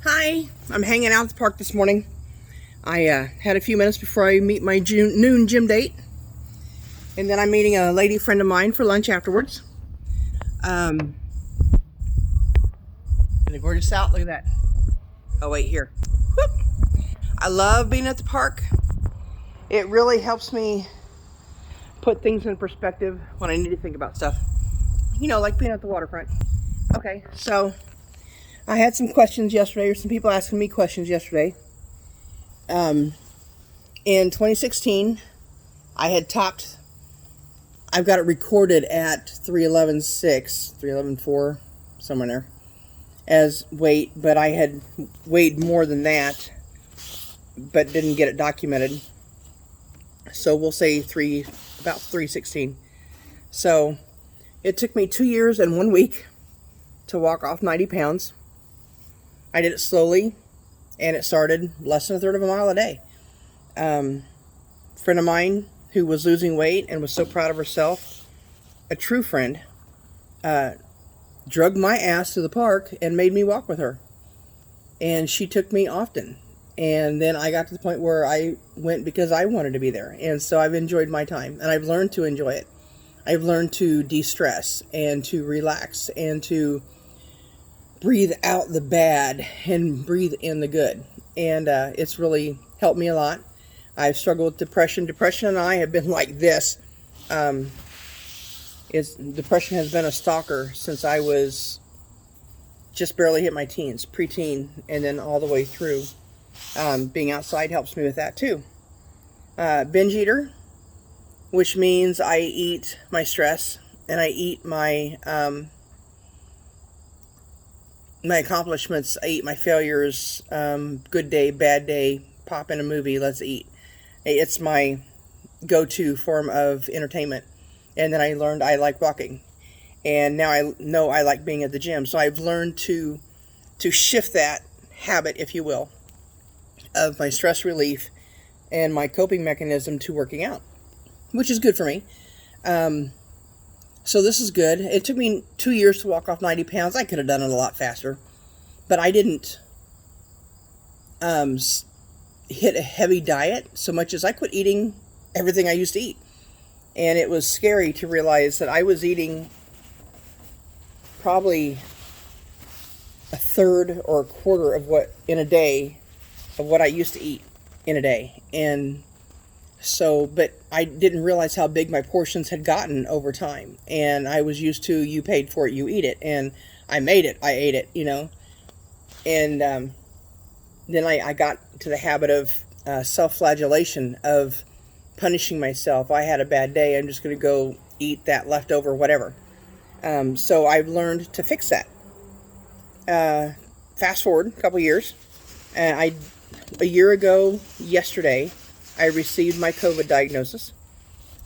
Hi, I'm hanging out at the park this morning. I had a few minutes before I meet my noon gym date. And then I'm meeting a lady friend of mine for lunch afterwards. And a gorgeous out, look at that. Oh wait, here. Whoop. I love being at the park. It really helps me put things in perspective when I need to think about stuff. You know, like being at the waterfront. Okay, so I had some questions yesterday, or some people asking me questions yesterday. In 2016, I've got it recorded at 311.6, 311.4, somewhere there, as weight, but I had weighed more than that, but didn't get it documented. So we'll say about 316. So it took me 2 years and 1 week to walk off 90 pounds. I did it slowly, and it started less than a third of a mile a day. Friend of mine who was losing weight and was so proud of herself, a true friend, drugged my ass to the park and made me walk with her. And she took me often. And then I got to the point where I went because I wanted to be there. And so I've enjoyed my time, and I've learned to enjoy it. I've learned to de-stress and to relax and to breathe out the bad and breathe in the good. And it's really helped me a lot. I've struggled with depression. Depression and I have been like this. Depression has been a stalker since I was just barely hit my teens, preteen, and then all the way through. Being outside helps me with that too. Binge eater, which means I eat my stress and I eat my accomplishments. I eat my failures. Good day, bad day, pop in a movie, let's eat. It's my go-to form of entertainment. And then I learned I like walking. And now I know I like being at the gym. So I've learned to shift that habit, if you will, of my stress relief and my coping mechanism to working out, which is good for me. So this is good. It took me 2 years to walk off 90 pounds. I could have done it a lot faster, but I didn't hit a heavy diet so much as I quit eating everything I used to eat. And it was scary to realize that I was eating probably a third or a quarter of what I used to eat in a day. And so, but I didn't realize how big my portions had gotten over time. And I was used to, you paid for it, you eat it. And I made it, I ate it, you know. And then I got to the habit of self-flagellation, of punishing myself. I had a bad day, I'm just going to go eat that leftover whatever. So I've learned to fix that. Fast forward a couple years, and a year ago yesterday, I received my COVID diagnosis.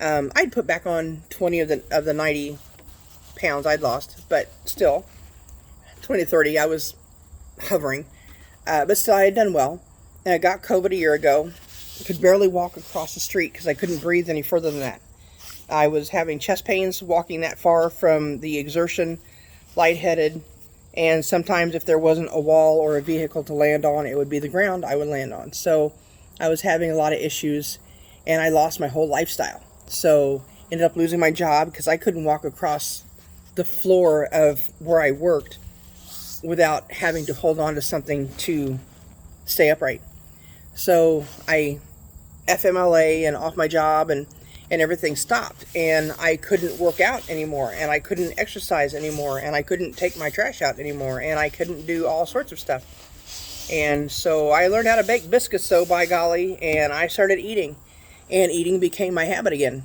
I'd put back on 20 of the 90 pounds I'd lost, but still, 20 to 30, I was hovering. But still, I had done well. And I got COVID a year ago. I could barely walk across the street because I couldn't breathe any further than that. I was having chest pains walking that far from the exertion, lightheaded, and sometimes if there wasn't a wall or a vehicle to land on, it would be the ground I would land on. So I was having a lot of issues, and I lost my whole lifestyle. So ended up losing my job because I couldn't walk across the floor of where I worked without having to hold on to something to stay upright. So I FMLA and off my job, and everything stopped, and I couldn't work out anymore, and I couldn't exercise anymore, and I couldn't take my trash out anymore, and I couldn't do all sorts of stuff. And so I learned how to bake biscuits, so by golly, and I started eating, and eating became my habit again.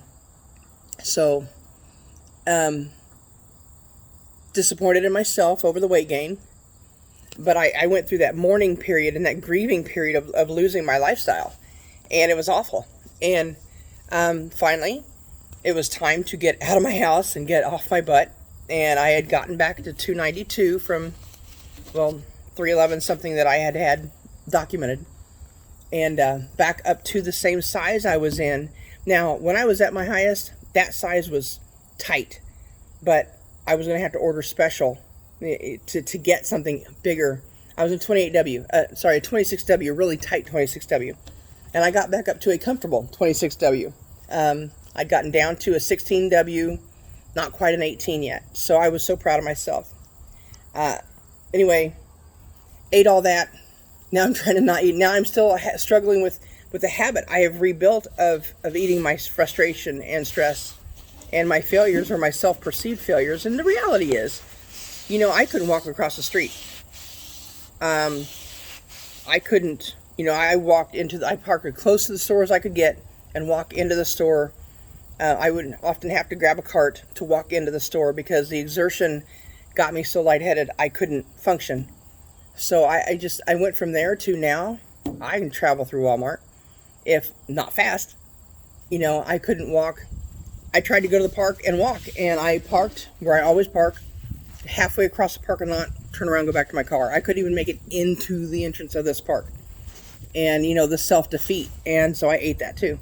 So disappointed in myself over the weight gain, but I went through that mourning period and that grieving period of losing my lifestyle, and it was awful. And finally, it was time to get out of my house and get off my butt. And I had gotten back to 292 from, 311 something that I had documented, and back up to the same size I was in. Now, when I was at my highest, that size was tight, but I was going to have to order special to get something bigger. I was in 28W, sorry, 26W, really tight 26W. And I got back up to a comfortable 26W. I'd gotten down to a 16W, not quite an 18 yet. So I was so proud of myself. Anyway, ate all that. Now I'm trying to not eat. Now I'm still struggling with the habit I have rebuilt of eating my frustration and stress and my failures, or my self-perceived failures. And the reality is, I couldn't walk across the street. I couldn't, I parked as close to the store as I could get and walk into the store. I would often have to grab a cart to walk into the store because the exertion got me so lightheaded I couldn't function. So I went from there to now I can travel through Walmart, if not fast. I couldn't walk. I tried to go to the park and walk, and I parked where I always park, halfway across the parking lot, turn around, go back to my car. I couldn't even make it into the entrance of this park. And, the self-defeat. And so I ate that too.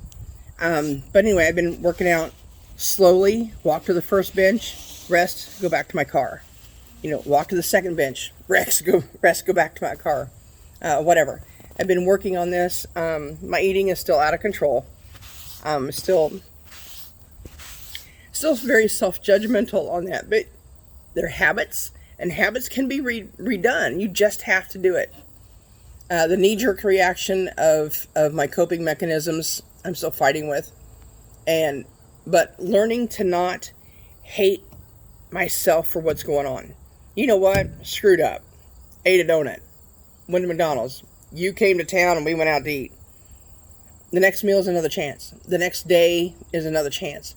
But anyway, I've been working out slowly, walk to the first bench, rest, go back to my car. Walk to the second bench, rest, go back to my car. Whatever. I've been working on this. My eating is still out of control. Still very self-judgmental on that, but they're habits, and habits can be redone. You just have to do it. The knee-jerk reaction of my coping mechanisms, I'm still fighting with, but learning to not hate myself for what's going on. You know what? Screwed up. Ate a donut. Went to McDonald's. You came to town and we went out to eat. The next meal is another chance. The next day is another chance.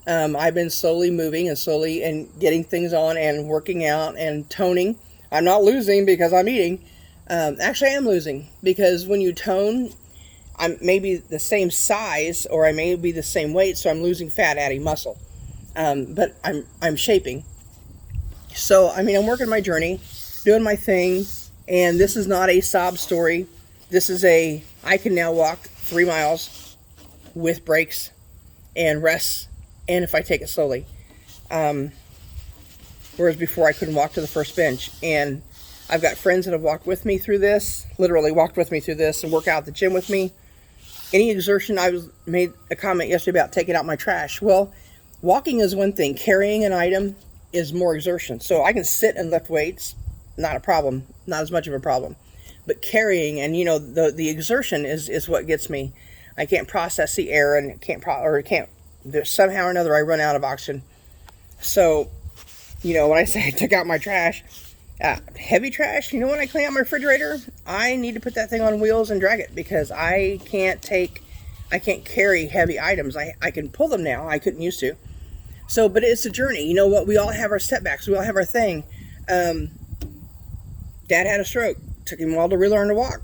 I've been slowly moving and getting things on and working out and toning. I'm not losing because I'm eating. Actually, I am losing because when you tone, I'm maybe the same size or I may be the same weight, so I'm losing fat, adding muscle. But I'm shaping. So, I'm working my journey, doing my thing, and this is not a sob story. This is I can now walk 3 miles with breaks and rests, and if I take it slowly. Whereas before I couldn't walk to the first bench. And I've got friends that have walked with me through this, literally walked with me through this and work out at the gym with me. Any exertion, made a comment yesterday about taking out my trash. Well, walking is one thing. Carrying an item is more exertion. So I can sit and lift weights, not a problem, not as much of a problem. But carrying and, the exertion is what gets me. I can't process the air and somehow or another I run out of oxygen. So, when I say I took out my trash, heavy trash, when I clean out my refrigerator, I need to put that thing on wheels and drag it because I can't carry heavy items. I can pull them now. I couldn't used to. So, but it's a journey. You know what? We all have our setbacks. We all have our thing. Dad had a stroke. Took him a while to relearn to walk.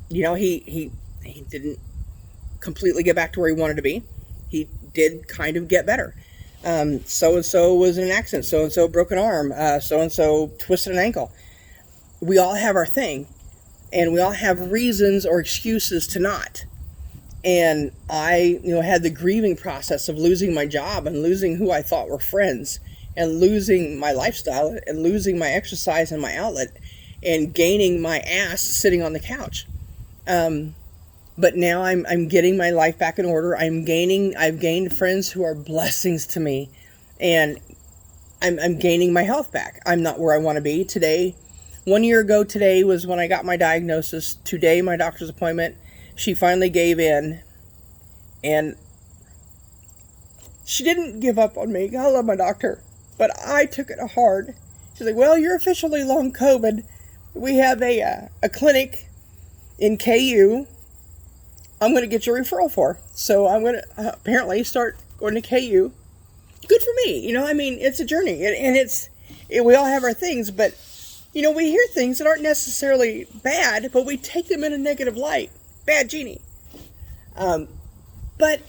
He didn't completely get back to where he wanted to be. He did kind of get better. So-and-so was in an accident. So-and-so broke an arm. So-and-so twisted an ankle. We all have our thing. And we all have reasons or excuses to not. And I, had the grieving process of losing my job and losing who I thought were friends and losing my lifestyle and losing my exercise and my outlet and gaining my ass sitting on the couch. But now I'm getting my life back in order. I've gained friends who are blessings to me, and I'm gaining my health back. I'm not where I want to be today. 1 year ago today was when I got my diagnosis. Today, my doctor's appointment. She finally gave in, and she didn't give up on me. I love my doctor, but I took it hard. She's like, well, you're officially long COVID. We have a clinic in KU I'm going to get your referral for. So I'm going to apparently start going to KU. Good for me. It's a journey, and we all have our things, but we hear things that aren't necessarily bad, but we take them in a negative light. Bad genie. But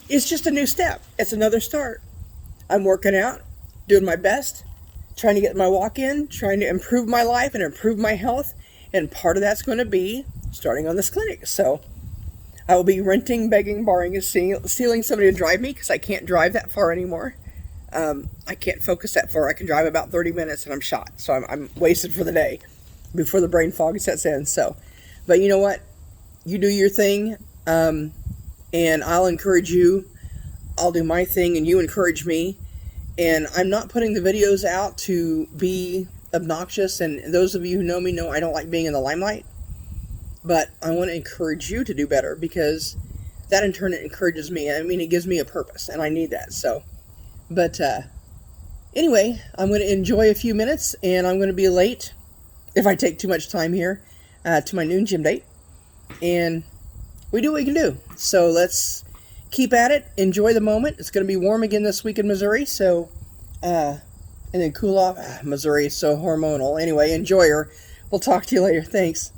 it's just a new step. It's another start. I'm working out, doing my best, trying to get my walk in, trying to improve my life and improve my health. And part of that's going to be starting on this clinic. So I will be renting, begging, borrowing, and stealing somebody to drive me because I can't drive that far anymore. I can't focus that far. I can drive about 30 minutes and I'm shot. So I'm wasted for the day. before the brain fog sets in. So, but you know what? You do your thing, and I'll encourage you. I'll do my thing, and you encourage me. And I'm not putting the videos out to be obnoxious, and those of you who know me know I don't like being in the limelight. But I want to encourage you to do better, because that in turn encourages me. I mean, it gives me a purpose, and I need that. So, but anyway, I'm going to enjoy a few minutes, and I'm going to be late if I take too much time here to my noon gym date. And we do what we can do. So let's keep at it. Enjoy the moment. It's going to be warm again this week in Missouri. So, and then cool off. Missouri is so hormonal. Anyway, enjoy her. We'll talk to you later. Thanks.